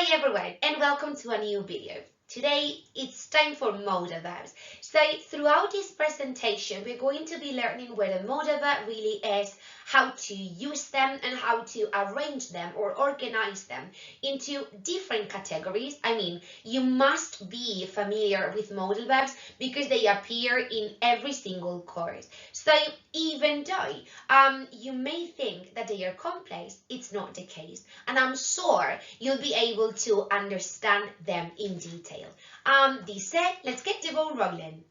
Hi everyone and welcome to a new video. Today it's time for modal verbs. So throughout this presentation we're going to be learning what a modal verb really is, how to use them and how to arrange them or organize them into different categories. I mean, you must be familiar with modal verbs because they appear in every single course. So even though you may think that they are complex, it's not the case. And I'm sure you'll be able to understand them in detail. This said, let's get the ball rolling.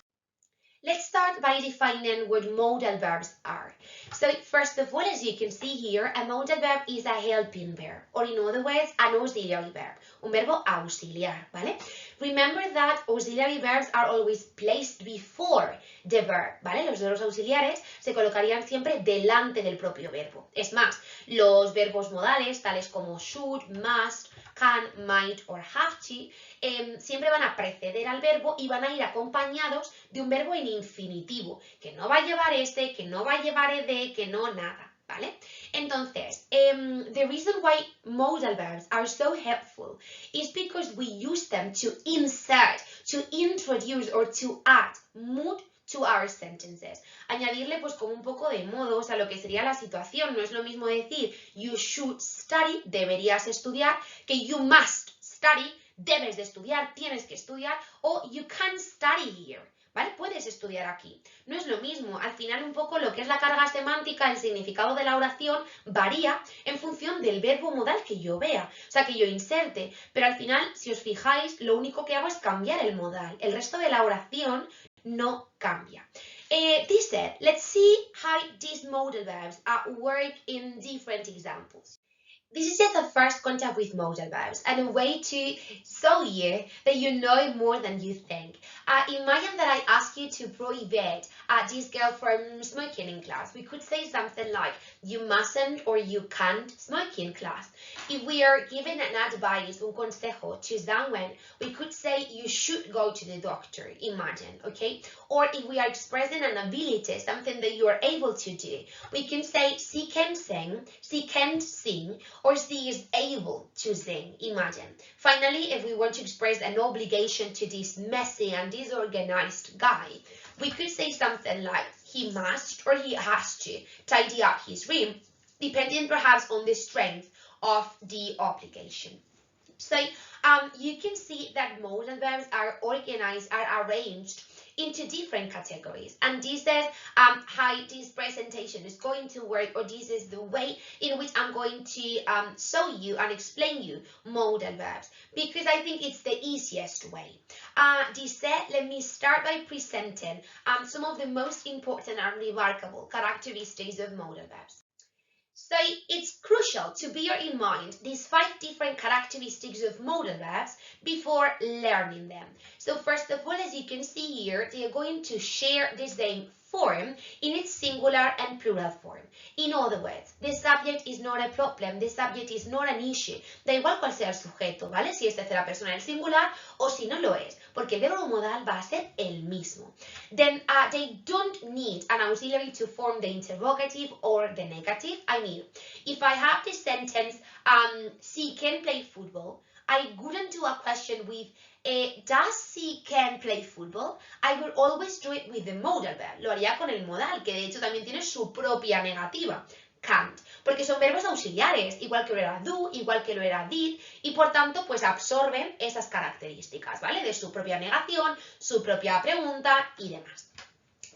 Let's start by defining what modal verbs are. So first of all, as you can see here, a modal verb is a helping verb, or in other words, an auxiliary verb, un verbo auxiliar, ¿vale? Remember that auxiliary verbs are always placed before the verb, ¿vale? Los verbos auxiliares se colocarían siempre delante del propio verbo. Es más, los verbos modales, tales como should, must, can, might or have to, siempre van a preceder al verbo y van a ir acompañados de un verbo en infinitivo, que no va a llevar este, que no va a llevar ed, que no nada, ¿vale? Entonces, the reason why modal verbs are so helpful is because we use them to insert, to introduce or to add mood to our sentences. Añadirle pues como un poco de modos a lo que sería la situación. No es lo mismo decir you should study, deberías estudiar, que you must study, debes de estudiar, tienes que estudiar, o you can study here, ¿vale? Puedes estudiar aquí. No es lo mismo. Al final un poco lo que es la carga semántica, el significado de la oración varía en función del verbo modal que yo vea, o sea, que yo inserte. Pero al final, si os fijáis, lo único que hago es cambiar el modal. El resto de la oración no cambia. This said, let's see how these modal verbs work in different examples. This is just the first contact with modal verbs and a way to show you that you know more than you think. Imagine that I ask you to prohibit this girl from smoking in class. We could say something like, you mustn't or you can't smoke in class. If we are giving an advice, un consejo to someone, we could say you should go to the doctor, imagine, okay? Or if we are expressing an ability, something that you are able to do, we can say she can sing, she can't sing, or she is able to sing, imagine. Finally, if we want to express an obligation to this messy and disorganized guy, we could say something like, he must or he has to tidy up his room, depending perhaps on the strength of the obligation. So you can see that modal verbs are organized, are arranged into different categories, and this is how this presentation is going to work, or this is the way in which I'm going to show you and explain you modal verbs, because I think it's the easiest way. This said, let me start by presenting some of the most important and remarkable characteristics of modal verbs. So it's crucial to bear in mind these 5 different characteristics of modal verbs before learning them. So first of all, as you can see here, they are going to share the same form in its singular and plural form. In other words, the subject is not a problem, the subject is not an issue. Da igual cuál sea el sujeto, ¿vale? Si es tercera persona el singular o si no lo es, porque el verbo modal va a ser el mismo. Then they don't need an auxiliary to form the interrogative or the negative. I mean, if I have the sentence, she can play football, I wouldn't do a question with does she can play football? I will always do it with the modal verb. Lo haría con el modal, que de hecho también tiene su propia negativa. Can't, porque son verbos auxiliares, igual que lo era do, igual que lo era did, y por tanto pues absorben esas características, ¿vale? De su propia negación, su propia pregunta y demás.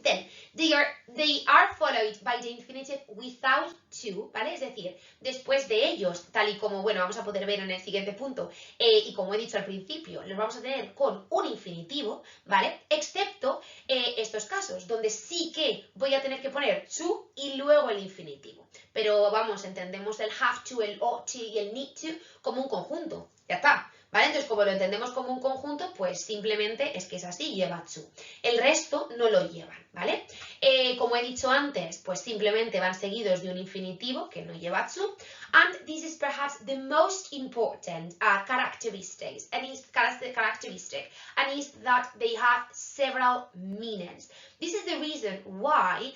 Then, they are followed by the infinitive without to, ¿vale? Es decir, después de ellos, tal y como, bueno, vamos a poder ver en el siguiente punto, y como he dicho al principio, los vamos a tener con un infinitivo, ¿vale? Excepto estos casos, donde sí que voy a tener que poner to y luego el infinitivo. Pero vamos, entendemos el have to, el ought to y el need to como un conjunto. Ya está. ¿Vale? Entonces, como lo entendemos como un conjunto, pues simplemente es que es así, lleva to. El resto no lo llevan, ¿vale? Como he dicho antes, pues simplemente van seguidos de un infinitivo que no lleva to. And this is perhaps the most important characteristic, and is that they have several meanings. This is the reason why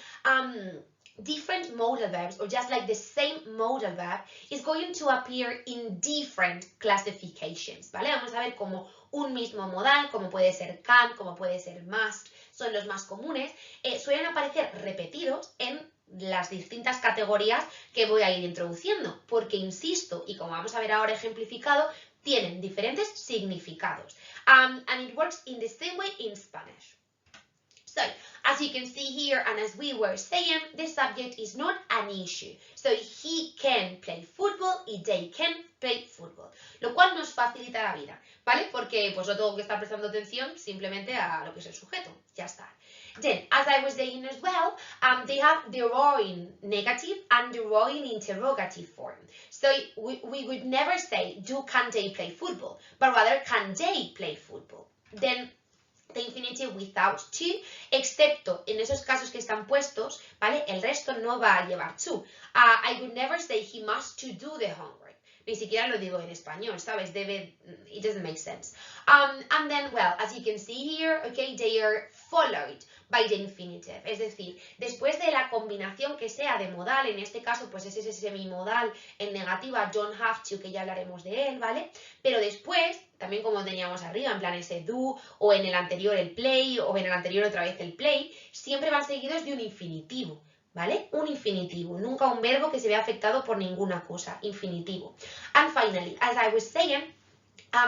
different modal verbs, or just like the same modal verb, is going to appear in different classifications, ¿vale? Vamos a ver como un mismo modal, como puede ser can, como puede ser must, son los más comunes, suelen aparecer repetidos en las distintas categorías que voy a ir introduciendo, porque insisto, y como vamos a ver ahora ejemplificado, tienen diferentes significados. And it works in the same way in Spanish. So, as you can see here, and as we were saying, the subject is not an issue. So, he can play football y they can play football. Lo cual nos facilita la vida, ¿vale? Porque pues no tengo que estar prestando atención simplemente a lo que es el sujeto. Ya está. Then, as I was saying as well, they have the drawing negative and the drawing interrogative form. So we would never say, can they play football? But rather, can they play football? Then, the infinitive without to, excepto en esos casos que están puestos, ¿vale? El resto no va a llevar to. I would never say he must to do the homework. Ni siquiera lo digo en español, ¿sabes? It doesn't make sense. And then, well, as you can see here, okay, they are followed by the infinitive. Es decir, después de la combinación que sea de modal, en este caso, pues es ese semimodal en negativa, don't have to, que ya hablaremos de él, ¿vale? Pero después, también como teníamos arriba, en plan ese do, o en el anterior el play, o en el anterior otra vez el play, siempre van seguidos de un infinitivo. ¿Vale? Un infinitivo, nunca un verbo que se vea afectado por ninguna cosa, infinitivo. And finally, as I was saying,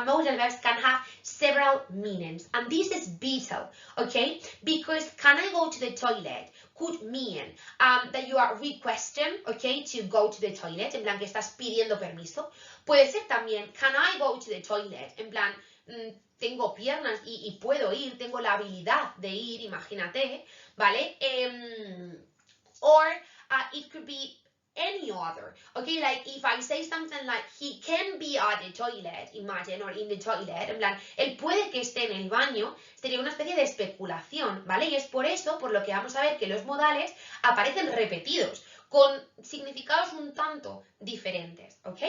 modal verbs can have several meanings, and this is vital, okay? Because can I go to the toilet could mean that you are requesting, okay, to go to the toilet, en plan que estás pidiendo permiso. Puede ser también, can I go to the toilet, en plan, tengo piernas y puedo ir, tengo la habilidad de ir, imagínate, ¿vale? Or it could be any other, okay? Like if I say something like he can be at the toilet, imagine, or in the toilet, en plan, él puede que esté en el baño, sería una especie de especulación, ¿vale? Y es por eso, por lo que vamos a ver que los modales aparecen repetidos, con significados un tanto diferentes, ¿ok?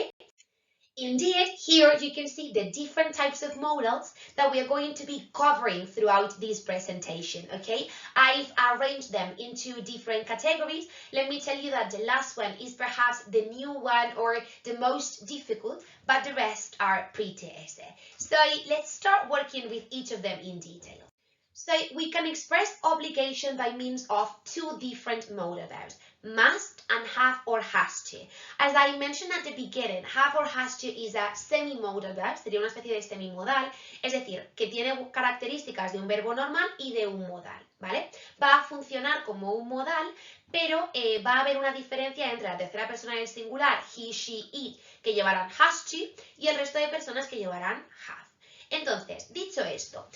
Indeed, here you can see the different types of modals that we are going to be covering throughout this presentation, okay? I've arranged them into different categories. Let me tell you that the last one is perhaps the new one or the most difficult, but the rest are pretty easy. So let's start working with each of them in detail. So we can express obligation by means of two different modal verbs, must and have or has to. As I mentioned at the beginning, have or has to is a semi-modal verb, sería una especie de semimodal, es decir, que tiene características de un verbo normal y de un modal, ¿vale? Va a funcionar como un modal, pero va a haber una diferencia entre la tercera persona del singular, he, she, it, que llevarán has to, y el resto de personas que llevarán have. Entonces, dicho esto,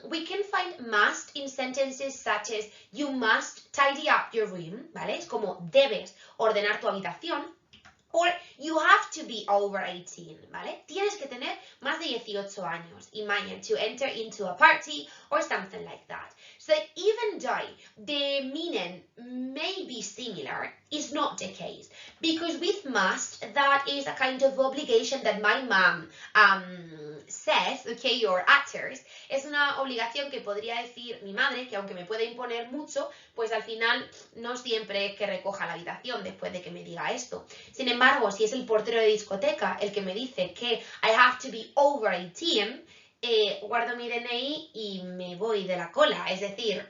we can find must in sentences such as you must tidy up your room, ¿vale? Es como debes ordenar tu habitación. Or you have to be over 18, ¿vale? Tienes que tener más de 18 años, imagine, to enter into a party or something like that. So even though the meaning may be similar, it's not the case. Because with must, that is a kind of obligation that my mom says, okay, or utters. Es una obligación que podría decir mi madre, que aunque me puede imponer mucho, pues al final no siempre es que recoja la habitación después de que me diga esto. Sin embargo, si es el portero de discoteca el que me dice que I have to be over 18, guardo mi DNI y me voy de la cola. Es decir,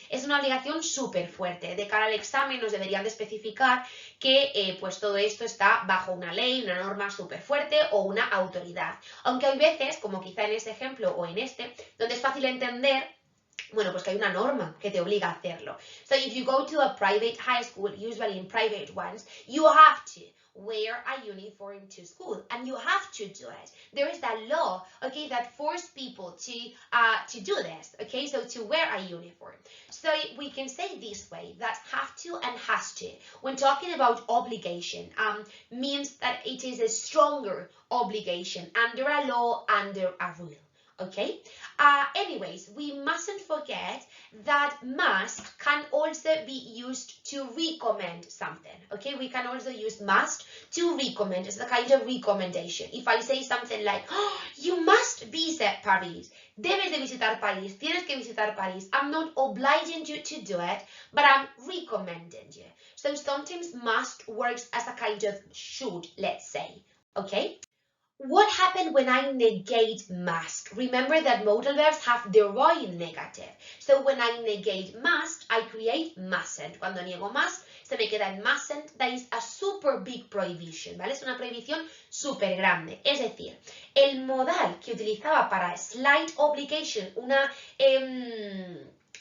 es una obligación súper fuerte. De cara al examen nos deberían de especificar que pues todo esto está bajo una ley, una norma súper fuerte o una autoridad. Aunque hay veces, como quizá en este ejemplo o en este, donde es fácil entender, bueno, pues que hay una norma que te obliga a hacerlo. So if you go to a private high school, usually in private ones, you have to wear a uniform to school, and you have to do it. There is a law, okay, that forces people to do this, okay, so to wear a uniform. So we can say this way, that have to and has to, when talking about obligation, means that it is a stronger obligation under a law, under a rule. Okay? Anyways, we mustn't forget that must can also be used to recommend something. Okay? We can also use must to recommend. It's a kind of recommendation. If I say something like, oh, you must visit Paris. Debes de visitar París. Tienes que visitar París. I'm not obliging you to do it, but I'm recommending you. So sometimes must works as a kind of should, let's say. Okay? What happened when I negate must? Remember that modal verbs have their own negative. So when I negate must, I create mustn't. Cuando niego must, se me queda en mustn't. That is a super big prohibition, ¿vale? Es una prohibición súper grande. Es decir, el modal que utilizaba para slight obligation,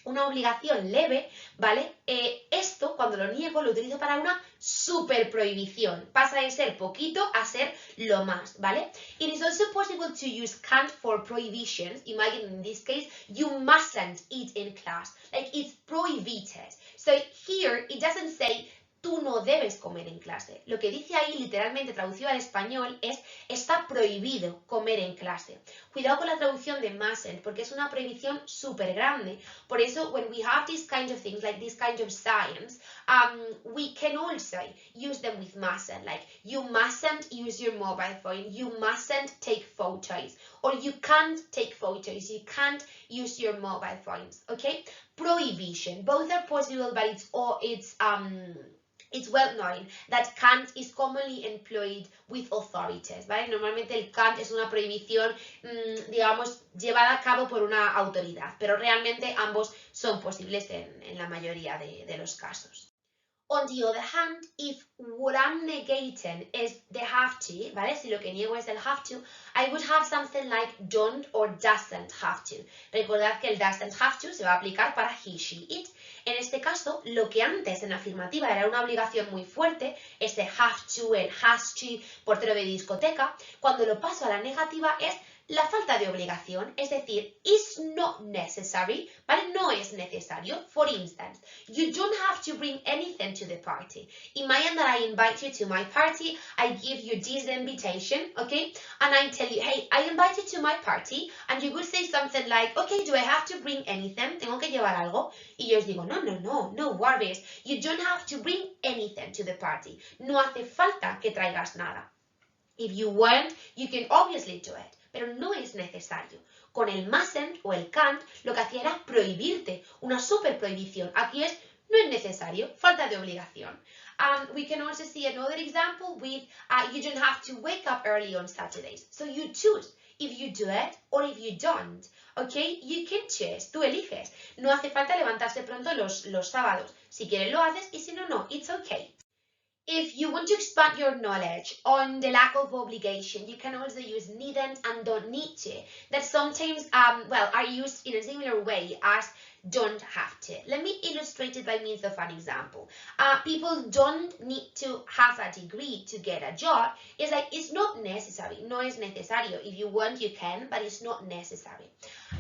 una obligación leve, ¿vale? Esto, cuando lo niego, lo utilizo para una super prohibición. Pasa de ser poquito a ser lo más, ¿vale? It is also possible to use can't for prohibitions. Imagine in this case, you mustn't eat in class. Like it's prohibited. So here, it doesn't say tú no debes comer en clase. Lo que dice ahí, literalmente traducido al español, es está prohibido comer en clase. Cuidado con la traducción de mustn't, porque es una prohibición súper grande. Por eso, when we have these kind of things, like this kind of signs, we can also use them with mustn't. Like, you mustn't use your mobile phone, you mustn't take photos, or you can't take photos, you can't use your mobile phones, okay? Prohibition, both are possible, but it's well known that can't is commonly employed with authorities, ¿vale? Normalmente el can't es una prohibición, digamos, llevada a cabo por una autoridad, pero realmente ambos son posibles en la mayoría de los casos. On the other hand, if what I'm negating is the have to, ¿vale? Si lo que niego es el have to, I would have something like don't or doesn't have to. Recordad que el doesn't have to se va a aplicar para he, she, it. En este caso, lo que antes en afirmativa era una obligación muy fuerte, ese have to, el has to, portero de discoteca, cuando lo paso a la negativa es la falta de obligación, es decir, is not necessary, ¿vale? No es necesario. For instance, you don't have to bring anything to the party. Imagine that I invite you to my party, I give you this invitation, okay? And I tell you, hey, I invite you to my party, and you would say something like, okay, do I have to bring anything? ¿Tengo que llevar algo? Y yo os digo, no worries, you don't have to bring anything to the party. No hace falta que traigas nada. If you want, you can obviously do it. Pero no es necesario. Con el mustn't o el can't, lo que hacía era prohibirte, una super prohibición. Aquí es, no es necesario, falta de obligación. We can also see another example with, you don't have to wake up early on Saturdays. So you choose if you do it or if you don't. Okay, you can choose, tú eliges. No hace falta levantarse pronto los sábados. Si quieres lo haces y si no, no, it's okay. If you want to expand your knowledge on the lack of obligation, you can also use needn't and don't need to, that sometimes, are used in a similar way as don't have to. Let me illustrate it by means of an example. People don't need to have a degree to get a job. It's like, it's not necessary. No es necesario. If you want, you can, but it's not necessary.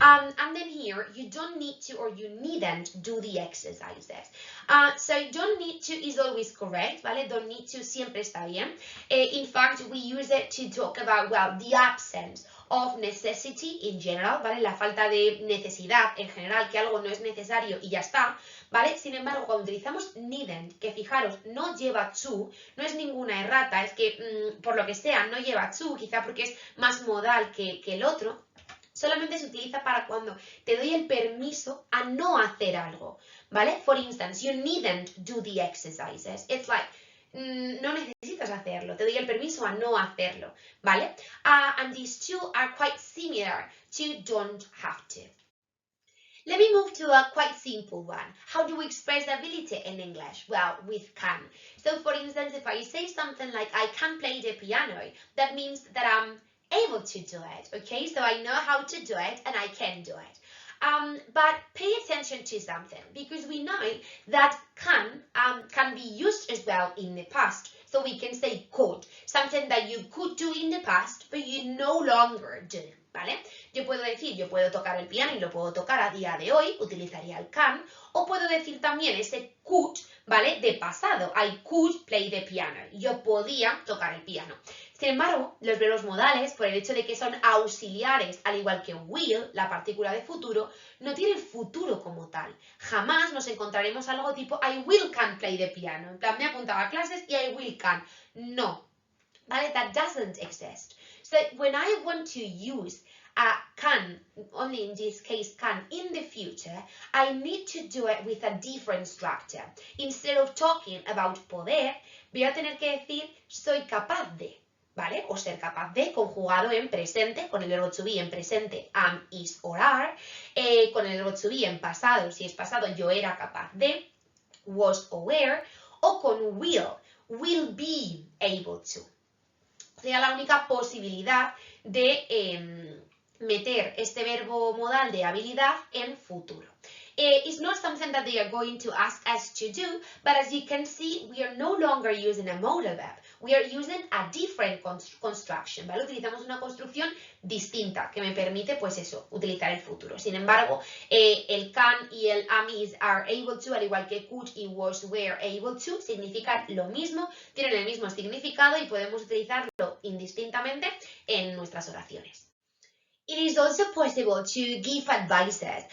And then here, you don't need to or you needn't do the exercises. So don't need to is always correct, ¿vale? Don't need to siempre está bien. In fact, we use it to talk about, the absence of necessity in general, ¿vale? La falta de necesidad en general, que algo no es necesario y ya está, ¿vale? Sin embargo, cuando utilizamos needn't, que fijaros, no lleva to, no es ninguna errata, es que por lo que sea no lleva to, quizá porque es más modal que el otro, solamente se utiliza para cuando te doy el permiso a no hacer algo, ¿vale? For instance, you needn't do the exercises. It's like, no necesitas hacerlo, te doy el permiso a no hacerlo, ¿vale? And these two are quite similar to don't have to. Let me move to a quite simple one. How do we express ability in English? Well, with can. So for instance, if I say something like, I can play the piano, that means that I'm able to do it, okay? So I know how to do it and I can do it. But pay attention to something, because we know that can be used as well in the past. So we can say could, something that you could do in the past, but you no longer do, ¿vale? Yo puedo decir, yo puedo tocar el piano y lo puedo tocar a día de hoy, utilizaría el can, o puedo decir también ese could, ¿vale? De pasado, I could play the piano, yo podía tocar el piano. Sin embargo, los verbos modales, por el hecho de que son auxiliares, al igual que will, la partícula de futuro, no tienen futuro como tal. Jamás nos encontraremos algo tipo I will can play the piano. En plan, me he apuntado a clases y I will can. No. ¿Vale? That doesn't exist. So when I want to use can, only in this case can, in the future, I need to do it with a different structure. Instead of talking about poder, voy a tener que decir soy capaz de, ¿vale? O ser capaz de, conjugado en presente, con el verbo to be en presente, am, is or are, con el verbo to be en pasado, si es pasado, yo era capaz de, was or were, o con will be able to. Sería la única posibilidad de meter este verbo modal de habilidad en futuro. It's not something that they are going to ask us to do, but as you can see, we are no longer using a modal verb. We are using a different construction, ¿vale? Utilizamos una construcción distinta que me permite, pues eso, utilizar el futuro. Sin embargo, el can y el am, is, are able to, al igual que could y was, were able to, significan lo mismo, tienen el mismo significado y podemos utilizarlo indistintamente en nuestras oraciones. It is also possible to give advices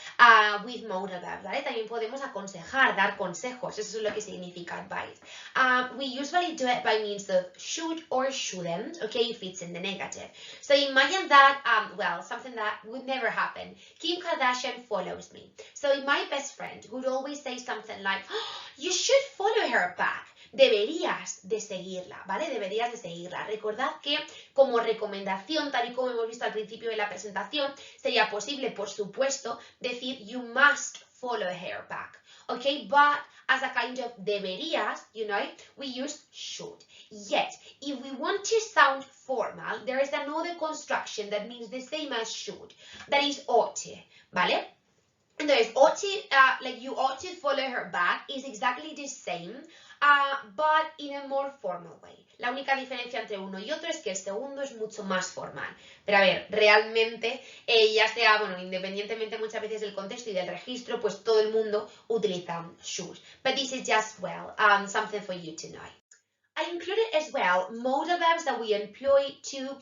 with modal verbs, ¿vale? También podemos aconsejar, dar consejos, eso es lo que significa advice. We usually do it by means of should or shouldn't, okay, if it's in the negative. So imagine that, well, something that would never happen. Kim Kardashian follows me. So my best friend would always say something like, oh, you should follow her back. Deberías de seguirla, ¿vale? Deberías de seguirla. Recordad que como recomendación, tal y como hemos visto al principio de la presentación, sería posible, por supuesto, decir you must follow her back, ¿ok? But as a kind of deberías, you know, we use should. Yet, if we want to sound formal, there is another construction that means the same as should, that is ought to, ¿vale? Entonces, ought to, like you ought to follow her back is exactly the same, but in a more formal way. La única diferencia entre uno y otro es que el segundo es mucho más formal. Pero a ver, realmente, ya sea, bueno, independientemente muchas veces del contexto y del registro, pues todo el mundo utiliza should. But this is just, well, something for you to know. I included as well modal verbs that we employ to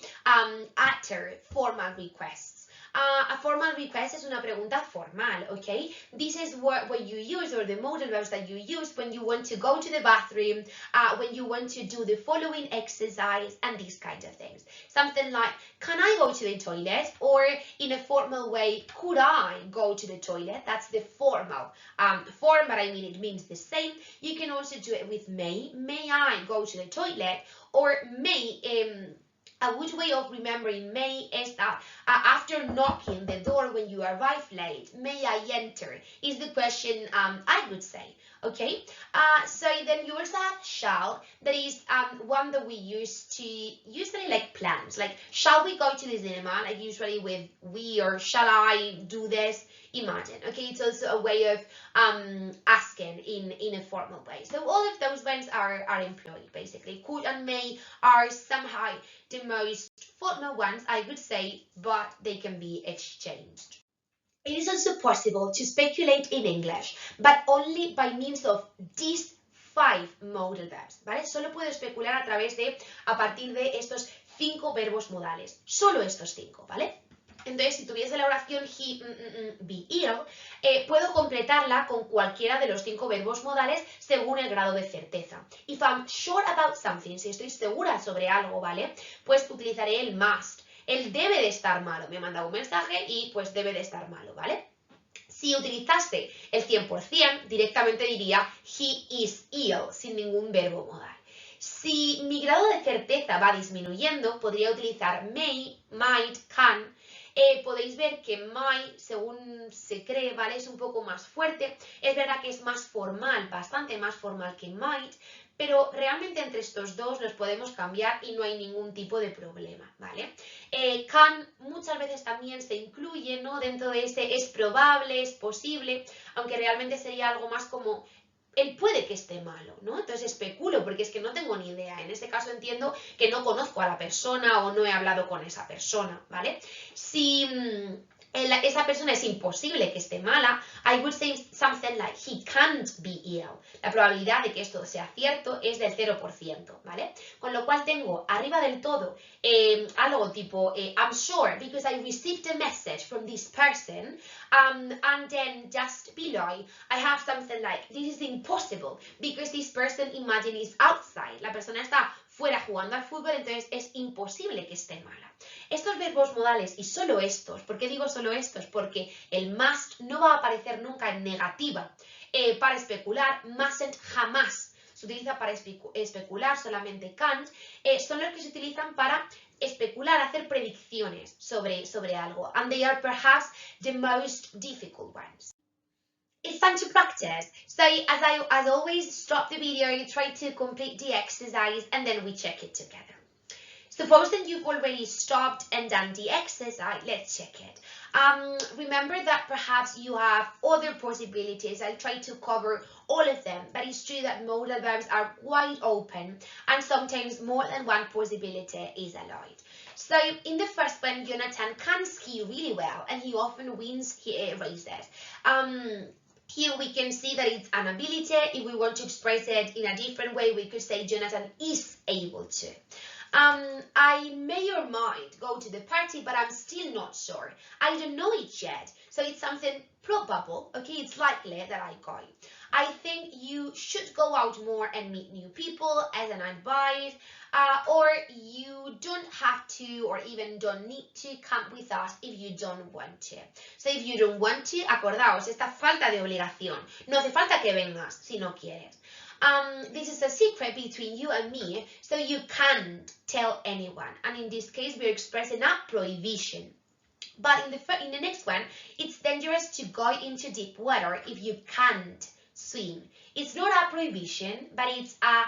utter formal requests. A formal request es una pregunta formal, okay? This is what you use, or the modal verbs that you use when you want to go to the bathroom, when you want to do the following exercise, and these kinds of things. Something like, can I go to the toilet? Or in a formal way, could I go to the toilet? That's the formal form, but I mean it means the same. You can also do it with may. May I go to the toilet? Or may... A good way of remembering may is that after knocking the door when you arrive late, may I enter? Is the question I would say, okay? So then you also have shall, that is one that we use to usually like plans, like shall we go to the cinema, like usually with we, or shall I do this? Imagine, okay? It's also a way of asking in a formal way. So all of those ones are employed, basically. Could and may are somehow the most formal ones, I would say, but they can be exchanged. It is also possible to speculate in English, but only by means of these 5 modal verbs, ¿vale? Solo puedo especular a partir de estos 5 verbos modales. Solo estos 5, ¿vale? Entonces, si tuviese la oración he, be ill, puedo completarla con cualquiera de los 5 verbos modales según el grado de certeza. If I'm sure about something, si estoy segura sobre algo, ¿vale? Pues utilizaré el must. Él debe de estar malo. Me ha mandado un mensaje y pues debe de estar malo, ¿vale? Si utilizase el 100%, directamente diría he is ill, sin ningún verbo modal. Si mi grado de certeza va disminuyendo, podría utilizar may, might, can. Podéis ver que might, según se cree, ¿vale? Es un poco más fuerte. Es verdad que es más formal, bastante más formal que might, pero realmente entre estos dos los podemos cambiar y no hay ningún tipo de problema, ¿vale? Can muchas veces también se incluye, ¿no? Dentro de ese es probable, es posible, aunque realmente sería algo más como él puede que esté malo, ¿no? Entonces especulo porque es que no tengo ni idea. En este caso entiendo que no conozco a la persona o no he hablado con esa persona, ¿vale? Si esa persona es imposible que esté mala, I would say something like he can't be ill. La probabilidad de que esto sea cierto es del 0%, ¿vale? Con lo cual tengo arriba del todo algo tipo I'm sure because I received a message from this person, and then just below I have something like this is impossible because this person imagine is outside. La persona está fuera jugando al fútbol, entonces es imposible que esté mala. Estos verbos modales, y solo estos, ¿por qué digo solo estos? Porque el must no va a aparecer nunca en negativa. Para especular, mustn't jamás se utiliza para especular, solamente can't, son los que se utilizan para especular, hacer predicciones sobre algo. And they are perhaps the most difficult ones. It's time to practice. So as always, stop the video, you try to complete the exercise, and then we check it together. Suppose that you've already stopped and done the exercise. Let's check it. Remember that perhaps you have other possibilities. I'll try to cover all of them, but it's true that modal verbs are quite open and sometimes more than one possibility is allowed. So in the first one, Jonathan can ski really well and he often wins races. Here we can see that it's an ability. If we want to express it in a different way, we could say Jonathan is able to. I may or might go to the party, but I'm still not sure. I don't know it yet. So it's something probable, okay? It's likely that I go. I think you should go out more and meet new people as an advice, or you don't have to or even don't need to come with us if you don't want to. So if you don't want to, acordaos, esta falta de obligación. No hace falta que vengas si no quieres. This is a secret between you and me, so you can't tell anyone. And in this case, we're expressing a prohibition. But in the next one, it's dangerous to go into deep water if you can't swim. It's not a prohibition, but it's a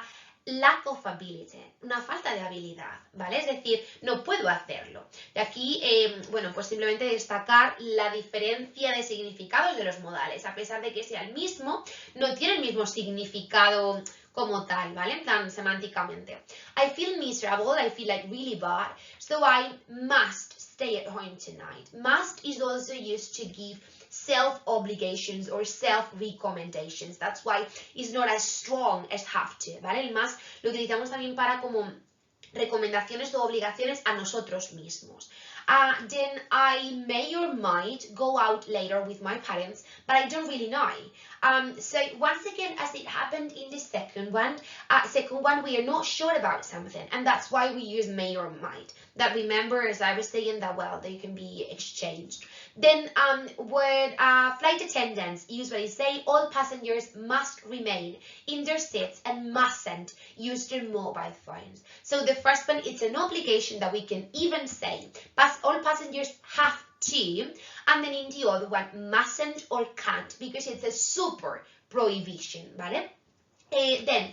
lack of ability, una falta de habilidad, ¿vale? Es decir, no puedo hacerlo. De aquí, bueno, pues simplemente destacar la diferencia de significados de los modales. A pesar de que sea el mismo, no tiene el mismo significado como tal, ¿vale? En plan, semánticamente. I feel miserable, I feel like really bad, so I must stay at home tonight. Must is also used to give self-obligations or self-recommendations. That's why it's not as strong as have to, ¿vale? El must lo utilizamos también para como recomendaciones o obligaciones a nosotros mismos. Then I may or might go out later with my parents, but I don't really know. So once again, as it happened in the second one, we are not sure about something, and that's why we use may or might. That, remember, as I was saying, that well, they can be exchanged. Then word flight attendants usually say all passengers must remain in their seats and mustn't use their mobile phones. So the first one, it's an obligation that we can even say all passengers have to, and then in the other one, mustn't or can't, because it's a super prohibition, ¿vale? Then,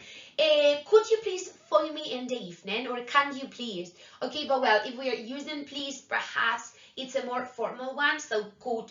could you please phone me in the evening, or can you please? Okay, but well, if we are using please, perhaps it's a more formal one, so could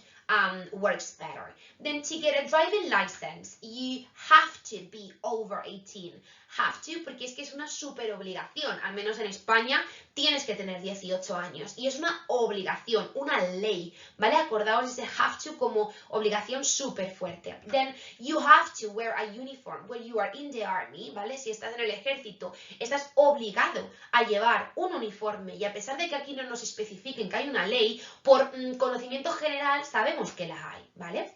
works better. Then to get a driving license, you have to be over 18. Have to, porque es que es una super obligación. Al menos en España tienes que tener 18 años. Y es una obligación, una ley, ¿vale? Acordaos ese have to como obligación súper fuerte. Then you have to wear a uniform when you are in the army, ¿vale? Si estás en el ejército, estás obligado a llevar un uniforme. Y a pesar de que aquí no nos especifiquen que hay una ley, por conocimiento general sabemos que la hay, ¿vale?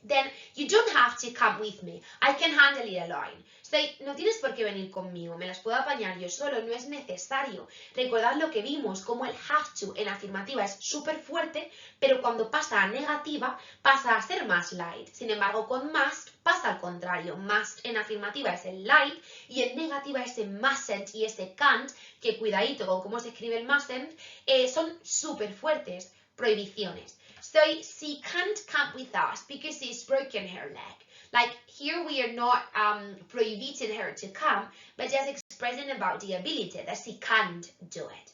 Then you don't have to come with me. I can handle it alone. So, no tienes por qué venir conmigo, me las puedo apañar yo solo, no es necesario. Recordad lo que vimos, como el have to en afirmativa es súper fuerte, pero cuando pasa a negativa pasa a ser más light. Sin embargo, con must pasa al contrario. Must en afirmativa es el light y en negativa es el mustn't y ese can't, que cuidadito con cómo se escribe el mustn't, son súper fuertes, prohibiciones. So she can't come with us because she's broken her leg. Like here we are not prohibiting her to come, but just expressing about the ability that she can't do it.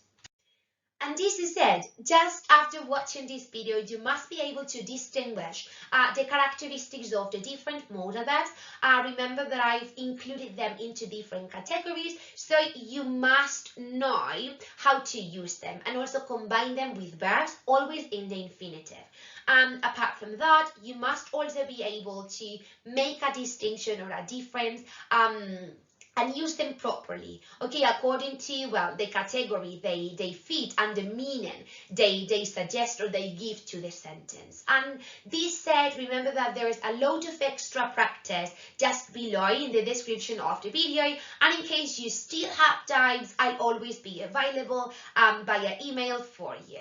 And this is it. Just after watching this video, you must be able to distinguish the characteristics of the different modal verbs. Remember that I've included them into different categories, so you must know how to use them and also combine them with verbs, always in the infinitive. Apart from that, you must also be able to make a distinction or a difference and use them properly, okay, according to, well, the category they fit and the meaning they suggest or they give to the sentence. And this said, remember that there is a load of extra practice just below in the description of the video, and in case you still have doubts, I'll always be available via email for you.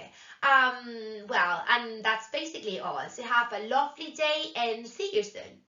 Well, and that's basically all. So have a lovely day and see you soon.